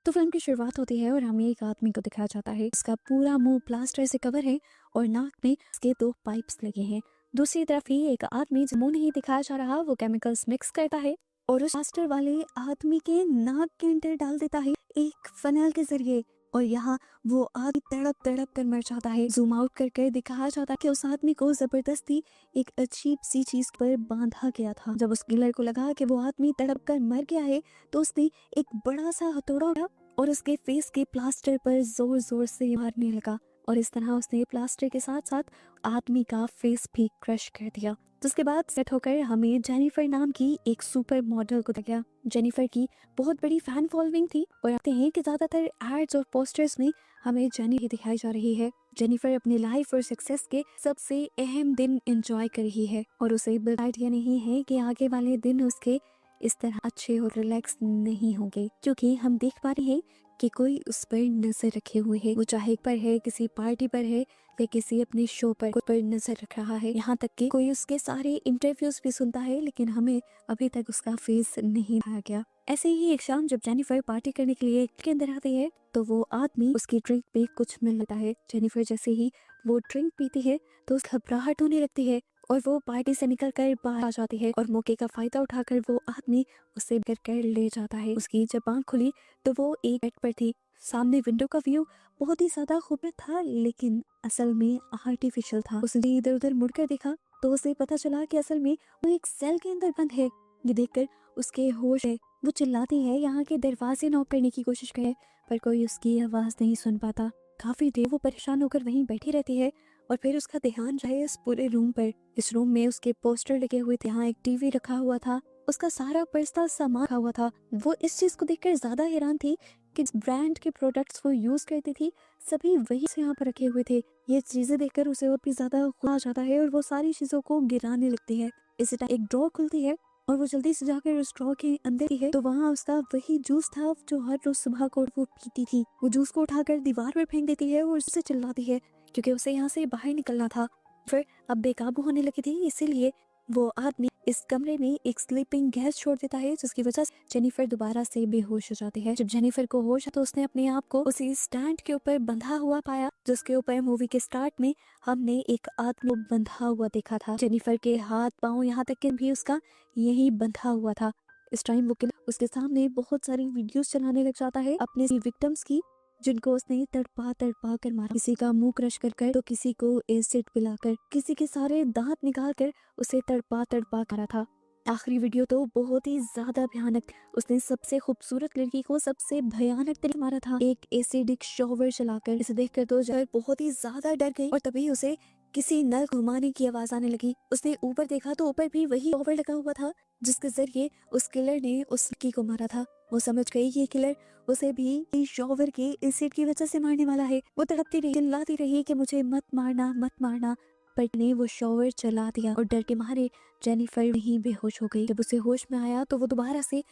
तो फिल्म की शुरुआत होती है और हमें एक आदमी को दिखाया जाता है। उसका पूरा मुंह प्लास्टर से कवर है और नाक में उसके दो पाइप्स लगे हैं। दूसरी तरफ ही एक आदमी जो मुंह नहीं दिखाया जा रहा वो केमिकल्स मिक्स करता है और उस प्लास्टर वाले आदमी के नाक के अंदर डाल देता है एक फनल के जरिए। और यहाँ वो आदमी तड़प तड़प कर मर जाता है। जूम आउट करके दिखाया जाता है कि उस आदमी को जबरदस्ती एक अजीब सी चीज पर बांधा गया था। जब उस किलर को लगा कि वो आदमी तड़प कर मर गया है तो उसने एक बड़ा सा हथौड़ा उठाया और उसके फेस के प्लास्टर पर जोर जोर से मारने लगा और इस तरह उसने प्लास्टर के साथ साथ आदमी का फेस भी क्रश कर दिया। तो उसके बाद सेट होकर हमें जेनिफर नाम की एक सुपर मॉडल को दिखाया। जेनिफर की बहुत बड़ी फैन फॉलोइंग थी और कहते हैं कि ज्यादातर एड्स और पोस्टर्स में हमें जेनी ही दिखाई जा रही है। जेनिफर अपनी लाइफ और सक्सेस के सबसे अहम दिन एंजॉय कर रही है और उसे आइडिया नहीं है कि आगे वाले दिन उसके इस तरह अच्छे और रिलैक्स नहीं होंगे, क्योंकि हम देख पा रहे हैं कि कोई उस पर नजर रखे हुए है। वो चाहे पर है, किसी पार्टी पर है या किसी अपने शो पर नजर रख रहा है। यहाँ तक कि कोई उसके सारे इंटरव्यूज भी सुनता है, लेकिन हमें अभी तक उसका फेस नहीं दिखाया गया। ऐसे ही एक शाम जब जेनिफर पार्टी करने के लिए के अंदर आती है तो वो आदमी उसकी ड्रिंक पे कुछ मिल लेता है। जेनिफर जैसे ही वो ड्रिंक पीती है तो घबराहट होने लगती है और वो पार्टी से निकल कर बाहर आ जाती है और मौके का फायदा उठाकर वो आदमी उसे गिर कर ले जाता है। उसकी जब आंख खुली तो वो एक बेड पर थी। सामने विंडो का व्यू बहुत ही ज्यादा खूबसूरत था, लेकिन असल में आर्टिफिशियल था। उसने इधर उधर मुड़कर देखा तो उसे पता चला कि असल में वो एक सेल के अंदर बंद है। ये देखकर उसके होश है। वो चिल्लाती है, यहाँ के दरवाजे नॉक करने की कोशिश करे पर कोई उसकी आवाज नहीं सुन पाता। काफी देर वो परेशान होकर वहीं बैठी रहती है और फिर उसका ध्यान रहे इस पूरे रूम पर। इस रूम में उसके पोस्टर लगे हुए थे, यहाँ एक टीवी रखा हुआ था, उसका सारा पर्सनल सामान रखा हुआ था। वो इस चीज को देखकर ज्यादा हैरान थी कि जिस ब्रांड के प्रोडक्ट्स वो यूज करती थी सभी वही से यहाँ पर रखे हुए थे। ये चीजें देखकर उसे और भी ज्यादा गुस्सा आ जाता है और वो सारी चीजों को गिराने लगती है। इसी टाइम एक ड्रॉर खुलती है और वो जल्दी से जाकर उस ड्रॉर के अंदर ही है तो वहाँ उसका वही जूस था जो हर रोज सुबह को वो पीती थी। वो जूस को उठाकर दीवार पर फेंक देती है और उससे चिल्लाती है क्योंकि उसे यहाँ से बाहर निकलना था। फिर अब बेकाबू होने लगी थी, इसीलिए वो आदमी इस कमरे में एक स्लीपिंग गैस छोड़ देता है जिसकी वजह से जेनिफर दोबारा से बेहोश हो जाती है। जब जेनिफर को होश है तो उसने अपने आप को उसी स्टैंड के ऊपर बंधा हुआ पाया जिसके ऊपर मूवी के स्टार्ट में हमने एक आदमी को बंधा हुआ देखा था। जेनिफर के हाथ पांव यहाँ तक कि भी उसका यही बंधा हुआ था। इस टाइम वो किलर उसके सामने बहुत सारी वीडियोस चलाने लग जाता है अपने विक्टिम्स की जिनको उसने तड़पा तड़पा कर मारा। किसी का मुंह क्रश कर कर तो किसी को एसिड पिलाकर, किसी के सारे दांत निकाल कर उसे तड़पा तड़पा मारा था। आखिरी वीडियो तो बहुत ही ज्यादा भयानक। उसने सबसे खूबसूरत लड़की को सबसे भयानक तरीके मारा था, एक एसिडिक शॉवर चलाकर। इसे देखकर तो जहर बहुत ही ज्यादा डर गई और तभी उसे किसी नल घुमाने की आवाज आने लगी। उसने ऊपर देखा तो ऊपर भी वही शॉवर लगा हुआ था जिसके जरिए उस किलर ने उस लड़की को मारा था। वो समझ गई कि किलर उसे भी शॉवर के एसिड की वजह से मारने वाला है। वो तड़पती रही, चिल्लाती रही कि मुझे मत मारना मत मारना, पर ने वो शॉवर चला दिया और डर के मारे जेनिफर वहीं बेहोश हो गई। जब उसे होश में आया तो वो दोबारा से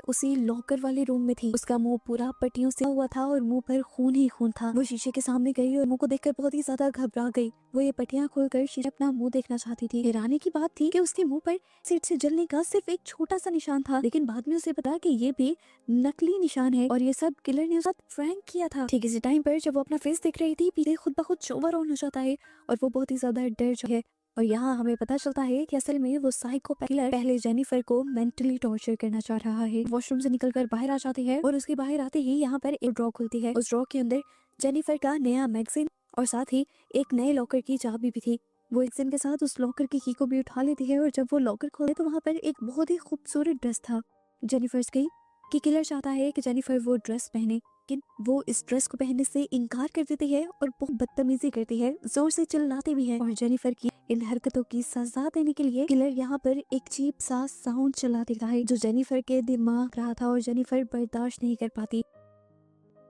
उसी लॉकर वाले रूम में थी। उसका मुंह पूरा पट्टियों से हुआ था और मुंह पर खून ही खून था। वो शीशे के सामने गई और मुंह को देखकर बहुत ही ज्यादा घबरा गई। वो ये पट्टियां खोलकर शीशे अपना मुंह देखना चाहती थी। हैरानी की बात थी कि उसके मुंह पर एसिड से जलने का सिर्फ एक छोटा सा निशान था, लेकिन बाद में उसे पता कि ये भी नकली निशान है और ये सब किलर ने उसके साथ प्रैंक किया था। ठीक इसी टाइम पर जब वो अपना फेस देख रही थी पीछे खुद ब खुद शॉवर ऑन हो जाता है और वो बहुत ही ज्यादा डर जो है। और यहाँ हमें पता चलता है कि असल में वो साइको किलर पहले जेनिफर को मेंटली टॉर्चर करना चाह रहा है। वॉशरूम से निकलकर बाहर आ जाती है और उसके बाहर आते ही यहाँ पर एक ड्रॉ खुलती है। उस ड्रॉ के अंदर जेनिफर का नया मैगजीन और साथ ही एक नए लॉकर की चाबी भी थी। वो मैगजीन के साथ उस लॉकर की को भी उठा लेती है और जब वो लॉकर खोले तो वहाँ पर एक बहुत ही खूबसूरत ड्रेस था जेनिफर की। कि किलर चाहता है कि जेनिफर वो ड्रेस पहने, लेकिन वो इस ड्रेस को पहनने से इनकार कर देती है और बहुत बदतमीजी करती है, जोर से चिल्लाती भी है। और जेनिफर की इन हरकतों की सजा देने के लिए किलर यहाँ पर एक चीप सा साउंड चला देता है जो जेनिफर के दिमाग रहा था और जेनिफर बर्दाश्त नहीं कर पाती।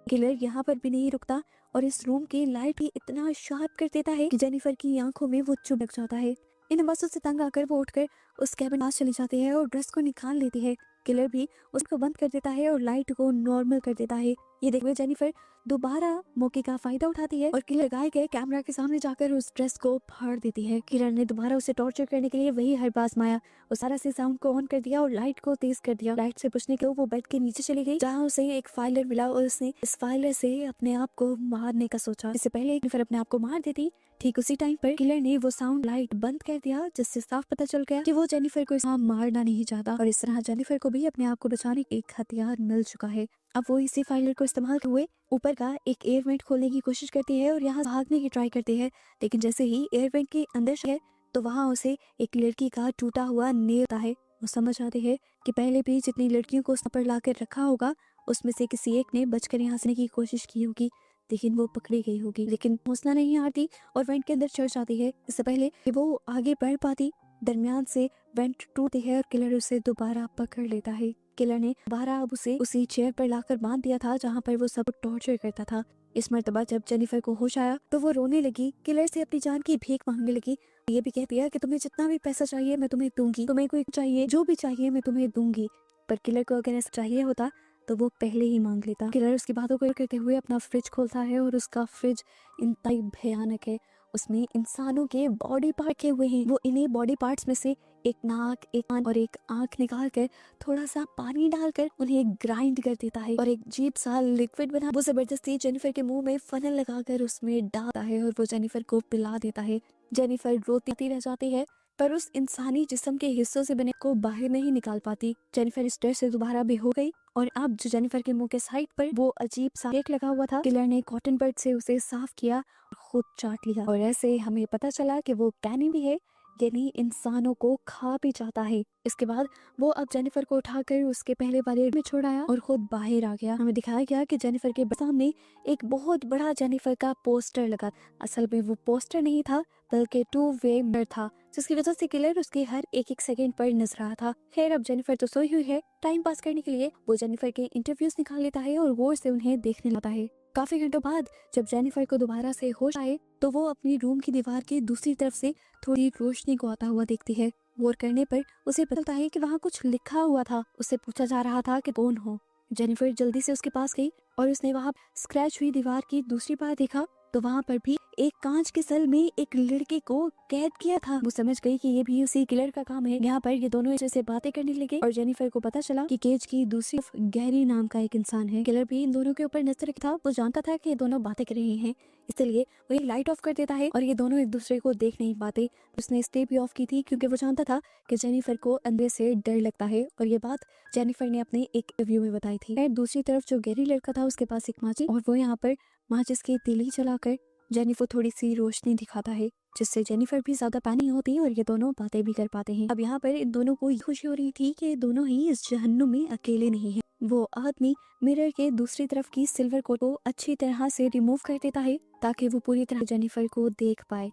किलर यहाँ पर भी नहीं रुकता और इस रूम की लाइट भी इतना शार्प कर देता है कि जेनिफर की आंखों में वो चुभ लग जाता है। इन आवाजों से तंग आकर वो उठकर उस कैबिन पास चली जाती है और ड्रेस को निकाल लेती है। किलर भी उसको बंद कर देता है और लाइट को नॉर्मल कर देता है। ये देखते हुए जेनिफर दोबारा मौके का फायदा उठाती है और किलर लगाए गए कैमरा के सामने जाकर उस ड्रेस को फाड़ देती है। किलर ने दोबारा उसे टॉर्चर करने के लिए वही हर आजमाया और सारा से साउंड को ऑन कर दिया और लाइट को तेज कर दिया। लाइट से बचने के लिए वो बेड के नीचे चली गई जहाँ उसे एक फाइलर मिला और उसने इस फाइलर से अपने आप को मारने का सोचा। इससे पहले जेनिफर अपने आप को मार देती, ठीक उसी टाइम पर किलर ने वो साउंड लाइट बंद कर दिया जिससे साफ पता चल गया कि वो जेनिफर को मारना नहीं चाहता और इस तरह जेनिफर को भी अपने आप को बचाने एक हथियार मिल चुका है। अब वो इसी फाइलर को इस्तेमाल हुए ऊपर का एक एयर वेंट खोलने की कोशिश करती है और यहाँ भागने की ट्राई करती है, लेकिन जैसे ही एयर वेंट के अंदर है तो वहाँ उसे एक लड़की का टूटा हुआ नेल आता है। वो समझ आते हैं कि पहले भी जितनी लड़कियों को पर लाकर रखा होगा उसमें से किसी एक ने बचकर यहाँ आने की कोशिश की होगी, लेकिन वो पकड़ी गई होगी। लेकिन हौसला नहीं हारती और वेंट के अंदर चढ़ जाती है। इससे पहले कि वो आगे बढ़ पाती दरमियान से वेंट टूटती है और किलर उसे दोबारा पकड़ लेता है। किलर ने दोबारा अब उसे उसी चेयर पर लाकर बांध दिया था जहाँ पर वो सब टॉर्चर करता था। इस मर्तबा जब जेनिफर को होश आया तो वो रोने लगी, किलर से अपनी जान की भीख मांगने लगी। ये भी कहती है कि तुम्हें जितना भी पैसा चाहिए मैं तुम्हें दूंगी, तुम्हें कोई चाहिए जो भी चाहिए मैं तुम्हें दूंगी। पर किलर को अगर ऐसा चाहिए होता तो वो पहले ही मांग लेता। किलर उसकी बातों को करते हुए अपना फ्रिज खोलता है और उसका फ्रिज इंतहाई भयानक है। उसमें इंसानों के बॉडी पार्ट रखे हुए हैं। वो इन्हीं बॉडी पार्ट्स में से एक नाक, एक कान और एक आंख निकाल कर थोड़ा सा पानी डालकर उन्हें ग्राइंड कर देता है और एक अजीब सा लिक्विड बना वो जबरदस्ती जेनिफर के मुंह में फनल लगाकर उसमें डालता है और वो जेनिफर को पिला देता है। जेनिफर रोती रह जाती है पर उस इंसानी जिस्म के हिस्सों से बने को बाहर नहीं निकाल पाती। जेनिफर इस डर से दोबारा बेहोश गई और अब जो जेनिफर के मुंह के साइड पर वो अजीब सा केक लगा हुआ था, किलर ने कॉटन बड से उसे साफ किया और खुद चाट लिया और ऐसे हमें पता चला कि वो कैनी भी है, यानी इंसानों को खा भी जाता है। इसके बाद वो अब जेनिफर को उठाकर उसके पहले वाले में छोड़ाया और खुद बाहर आ गया। हमें दिखाया गया कि जेनिफर के सामने एक बहुत बड़ा जेनिफर का पोस्टर लगा। असल में वो पोस्टर नहीं था बल्कि 2-वे मिरर था, जिसकी वजह से किलर उसके हर एक सेकंड पर नजर रहा था। खैर अब जेनिफर तो सोई हुई है, टाइम पास करने के लिए वो जेनिफर के इंटरव्यूज निकाल लेता है और गौर से उन्हें देखने लगता है। काफी घंटों बाद जब जेनिफर को दोबारा से होश आए तो वो अपनी रूम की दीवार के दूसरी तरफ से थोड़ी रोशनी को आता हुआ देखती है। गौर करने पर उसे पता चलता है कि वहाँ कुछ लिखा हुआ था। उससे पूछा जा रहा था कि कौन हो। जेनिफर जल्दी से उसके पास गई और उसने वहाँ स्क्रैच हुई दीवार की दूसरी बार देखा तो वहाँ पर भी एक कांच के सेल में एक लड़के को कैद किया था। वो समझ गई कि ये भी उसी किलर का काम है। यहाँ पर ये दोनों एक से बातें करने लगे और जेनिफर को पता चला कि केज की दूसरी तरफ गैरी नाम का एक इंसान है। किलर भी इन दोनों के ऊपर नजर रखता था। वो जानता था कि ये दोनों बातें कर रहे हैं, इसलिए वो ये लाइट ऑफ कर देता है और ये दोनों एक दूसरे को देख नहीं पाते। उसने स्टे भी ऑफ की थी क्योंकि वो जानता था कि जेनिफर को अंदर से डर लगता है और ये बात जेनिफर ने अपने एक रिव्यू में बताई थी। दूसरी तरफ जो गैरी लड़का था उसके पास एक माचिस और वो यहाँ पर माचिस की तीली जलाकर जेनिफर थोड़ी सी रोशनी दिखाता है, जिससे जेनिफर भी ज्यादा पैनिक होती है और ये दोनों बातें भी कर पाते हैं। अब यहाँ पर इन दोनों को खुशी हो रही थी कि ये दोनों ही इस जहन्नुम में अकेले नहीं हैं। वो आदमी मिरर के दूसरी तरफ की सिल्वर कोट को अच्छी तरह से रिमूव कर देता है ताकि वो पूरी तरह जेनिफर को देख पाए।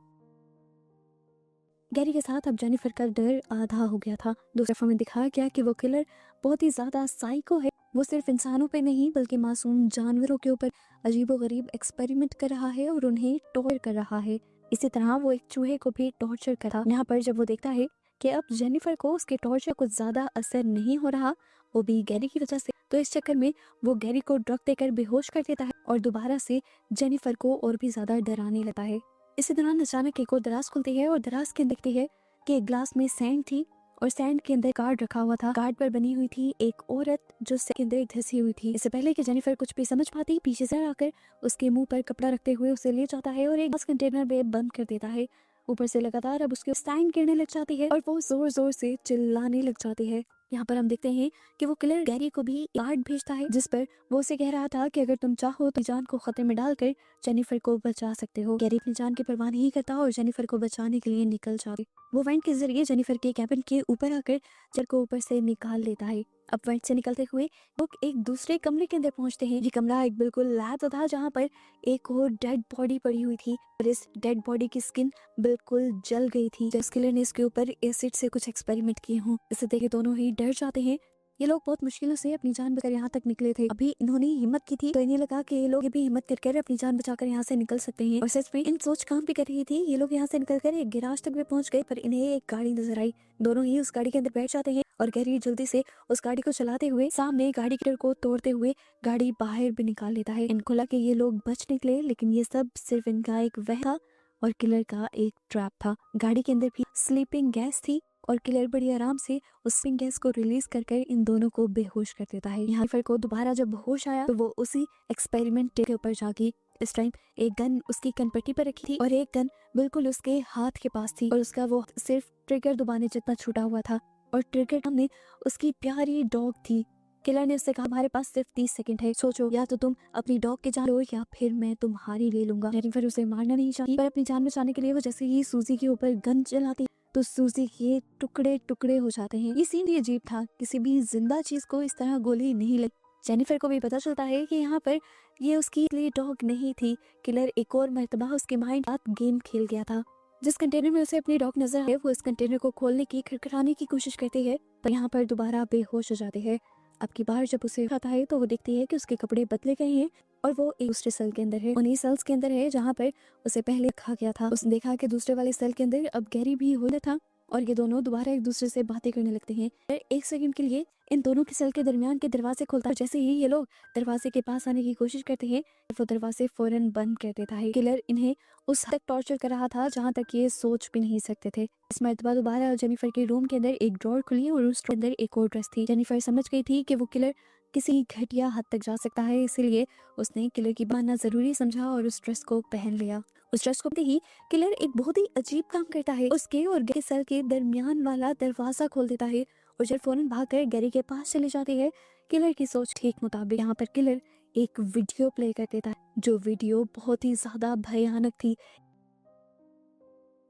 गैरी के साथ अब जेनिफर का डर आधा हो गया था। दूसरी तरफ हमें दिखाया गया कि वो किलर बहुत ही ज्यादा साइको है। वो सिर्फ इंसानों पे नहीं बल्कि मासूम जानवरों के ऊपर अजीबोगरीब एक्सपेरिमेंट कर रहा है और उन्हें टॉर्चर कर रहा है। इसी तरह वो एक चूहे को भी टॉर्चर कर रहा। यहाँ पर जब वो देखता है कि अब जेनिफर को उसके टॉर्चर कुछ ज्यादा असर नहीं हो रहा, वो भी गैरी की वजह से, तो इस चक्कर में वो गैरी को ड्रग देकर बेहोश कर देता है और दोबारा से जेनिफर को और भी ज्यादा डराने लगता है। इसी दौरान अचानक एक और दराज खुलती है और दराज के देखती है कि एक ग्लास में सैंड थी और सैंड के अंदर कार्ड रखा हुआ था। कार्ड पर बनी हुई थी एक औरत जो सैंड के अंदर धंसी हुई थी। इससे पहले कि जेनिफर कुछ भी समझ पाती, पीछे से आकर उसके मुंह पर कपड़ा रखते हुए उसे ले जाता है और एक ग्लास कंटेनर में बंद कर देता है। ऊपर से लगातार अब उसके सैंड गिरने लग जाती है और वो जोर जोर से चिल्लाने लग जाती है। यहाँ पर हम देखते हैं कि वो किलर गैरी को भी कार्ड भेजता है जिस पर वो उसे कह रहा था कि अगर तुम चाहो तो जान को खतरे में डालकर जेनिफर को बचा सकते हो। गैरी अपनी जान की परवाह नहीं करता और जेनिफर को बचाने के लिए निकल जाता है। वो वेंट के जरिए जेनिफर के कैबिन के ऊपर आकर जल को ऊपर से निकाल लेता है। अब वेंट से निकलते हुए वो एक दूसरे कमरे के अंदर पहुंचते हैं। ये कमरा एक बिल्कुल लैब था जहाँ पर एक और डेड बॉडी पड़ी हुई थी और इस डेड बॉडी की स्किन बिल्कुल जल गई थी। किलर ने इसके ऊपर एसिड से कुछ एक्सपेरिमेंट किए हों। इसे देखे दोनों ही डर जाते हैं ये लोग बहुत मुश्किलों से अपनी जान बचाकर यहाँ तक निकले थे। अभी इन्होंने हिम्मत की थी तो इन्हें लगा कि ये लोग भी हिम्मत करके अपनी जान बचाकर यहाँ से निकल सकते हैं। और सच में इन सोच काम भी कर रही थी। ये लोग यहाँ से निकलकर एक गिराज तक भी पहुंच गए, पर इन्हें एक गाड़ी नजर आई। दोनों ही उस गाड़ी के अंदर बैठ जाते हैं और गैरी जल्दी से उस गाड़ी को चलाते हुए सामने गाड़ी के को तोड़ते हुए गाड़ी बाहर भी निकाल लेता है। इनको लगा कि ये लोग बच निकले, लेकिन ये सब सिर्फ इनका एक वह था और किलर का एक ट्रैप था। गाड़ी के अंदर भी स्लीपिंग गैस थी और किलर बड़ी आराम से उस स्लीपिंग गैस को रिलीज कर इन दोनों को बेहोश कर देता है। यहाँ पर को दोबारा जब होश आया तो वो उसी एक्सपेरिमेंट के ऊपर जागी। इस टाइम एक गन उसकी कनपट्टी पर रखी थी और एक गन बिल्कुल उसके हाथ के पास थी और उसका वो सिर्फ ट्रिगर दबाने जितना छूटा हुआ था और ट्रिगर सामने उसकी प्यारी डॉग थी। किलर ने उससे कहा, हमारे पास सिर्फ 30 सेकंड है, सोचो या तो तुम अपनी डॉग की जान लो या फिर मैं तुम्हारी ले लूंगा। जेनिफर उसे मारना नहीं चाहती, पर अपनी जान बचाने के लिए वो जैसे ही सूजी के ऊपर गन चलाती तो सूजी के टुकड़े टुकड़े हो जाते हैं। ये सीन भी अजीब था, किसी भी जिंदा चीज को इस तरह गोली नहीं लगी। जेनिफर को भी पता चलता है कि यहाँ पर ये उसकी लिए डॉग नहीं थी। किलर एक और मर्तबा उसके माइंड साथ गेम खेल गया था। जिस कंटेनर में उसे अपनी डॉग नजर आए वो इस कंटेनर को खोलने की खड़खड़ाने की कोशिश करती है, पर यहाँ पर दोबारा बेहोश हो जाते हैं। अब की बार जब उसे उठाता है तो वो देखती है कि उसके कपड़े बदले गए हैं और वो एक दूसरे सेल के अंदर है। उन्हीं सेल्स के अंदर है जहाँ पर उसे पहले रखा गया था। उसने देखा कि दूसरे वाले सेल के अंदर अब गैरी भी होता था और ये दोनों दोबारा एक दूसरे से बातें करने लगते हैं। एक सेकंड के लिए इन दोनों के सेल के दरमियान के दरवाजे खुलता है। जैसे ही ये लोग दरवाजे के पास आने की कोशिश करते हैं वो दरवाजे फौरन बंद कर देता है। किलर इन्हें उस हद तक टॉर्चर कर रहा था जहाँ तक ये सोच भी नहीं सकते थे। इस मर्तबा दोबारा जेनिफर के रूम के अंदर एक ड्रॉर खुली और उस अंदर एक और ड्रेस थी। जेनिफर समझ गई थी कि वो किलर किसी घटिया हद तक जा सकता है, इसीलिए उसने किलर की मानना जरूरी समझा और उस ड्रेस को पहन लिया। उस ड्रेस को ही किलर एक बहुत ही अजीब काम करता है, उसके और गैरी सेल के दरमियान वाला दरवाजा खोल देता है और जब फौरन भागकर गैरी के पास चली जाती है। किलर की सोच ठीक मुताबिक यहाँ पर किलर एक वीडियो प्ले कर देता है, जो वीडियो बहुत ही ज्यादा भयानक थी।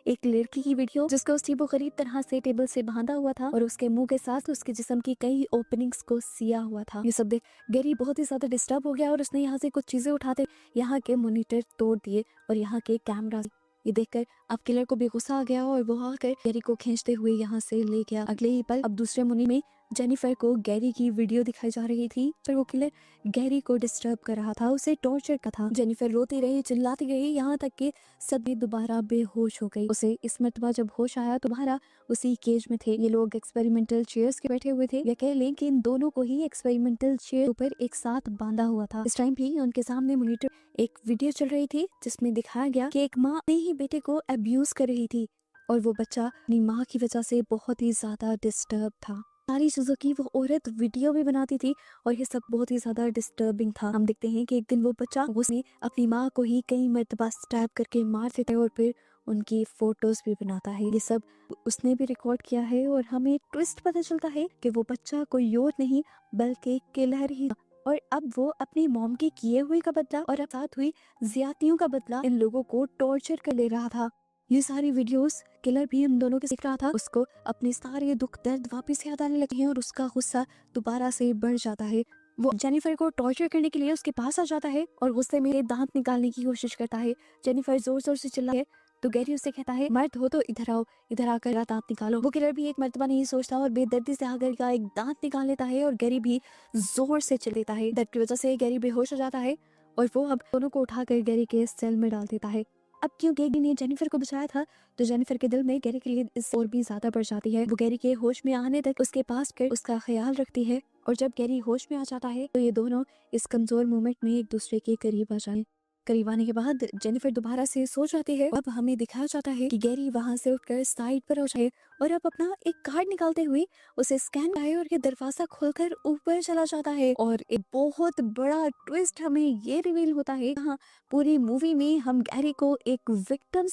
एक लड़की की वीडियो जिसको स्टीबो गरीब तरह से टेबल से बांधा हुआ था और उसके मुंह के साथ उसके जिस्म की कई ओपनिंग्स को सिया हुआ था। ये सब देख गैरी बहुत ही ज्यादा डिस्टर्ब हो गया और उसने यहाँ से कुछ चीजें उठाते यहाँ के मॉनिटर तोड़ दिए और यहाँ के कैमरा। ये देखकर अब किलर को भी गुस्सा आ गया और वो आकर गैरी को खींचते हुए यहाँ से ले गया। अगले ही पल अब दूसरे मुनी में जेनिफर को गैरी की वीडियो दिखाई जा रही थी, पर वो किलर गैरी को डिस्टर्ब कर रहा था, उसे टॉर्चर का था। जेनिफर रोती रही, चिल्लाती रही, यहाँ तक कि सभी दोबारा बेहोश हो गई। उसे इस मर्तबा जब होश आया दोबारा उसी केज में थे। ये लोग एक्सपेरिमेंटल चेयर्स के बैठे हुए थे, या कह लें कि इन दोनों को ही एक्सपेरिमेंटल चेयर ऊपर एक साथ बांधा हुआ था। इस टाइम भी उनके सामने मॉनिटर एक वीडियो चल रही थी जिसमें दिखाया गया कि एक माँ अपने ही बेटे को अब्यूज कर रही थी और वो बच्चा अपनी माँ की वजह से बहुत ही ज्यादा डिस्टर्ब था। सारी चीजों की वो औरत वीडियो भी बनाती थी और ये सब बहुत ही ज्यादा डिस्टर्बिंग था। हम देखते हैं कि एक दिन वो बच्चा उसने अपनी माँ को ही कई मर्तबा स्टैब करके मार देता है और फिर उनकी फोटोज भी बनाता है। ये सब उसने भी रिकॉर्ड किया है और हमें ट्विस्ट पता चलता है कि वो बच्चा कोई और नहीं बल्कि किलर ही, और अब वो अपनी मॉम के किए हुए का बदला और अब साथ हुई ज्यादतियों का बदला इन लोगों को टॉर्चर कर ले रहा था। ये सारी वीडियोस किलर भी उन दोनों के सीख रहा था। उसको अपने सारे दुख दर्द वापस याद आने लगते हैं और उसका गुस्सा दोबारा से बढ़ जाता है। वो जेनिफर को टॉर्चर करने के लिए उसके पास आ जाता है और गुस्से में दांत निकालने की कोशिश करता है। जेनिफर जोर जोर से चिल्लाती है तो गैरी उससे कहता है, मर्द हो तो इधर आओ, इधर आकर दांत निकालो। वो किलर भी एक मर्तबा नहीं सोचता और बेदर्दी से आकर का एक दांत निकाल लेता है और गैरी भी जोर से चिल्लाता है। दर्द की वजह से गैरी बेहोश हो जाता है और वो अब दोनों को उठाकर गैरी के सेल में डाल देता है। अब क्यों गैरी ने जेनिफर को बचाया था तो जेनिफर के दिल में गैरी के लिए इस और भी ज्यादा बढ़ जाती है। वो गैरी के होश में आने तक उसके पास कर उसका ख्याल रखती है और जब गैरी होश में आ जाता है तो ये दोनों इस कमजोर मोमेंट में एक दूसरे के करीब आ जाए। करीब आने के बाद जेनिफर दोबारा से सो जाती है। अब हमें दिखाया जाता है कि गैरी वहां से उठकर साइड पर हो जाए और अब अपना एक कार्ड निकालते हुए उसे स्कैन कराए और ये दरवाजा खोलकर ऊपर चला जाता है। और एक बहुत बड़ा ट्विस्ट हमें ये रिवील होता है। हाँ, पूरी मूवी में हम गैरी को एक विक्टिम्स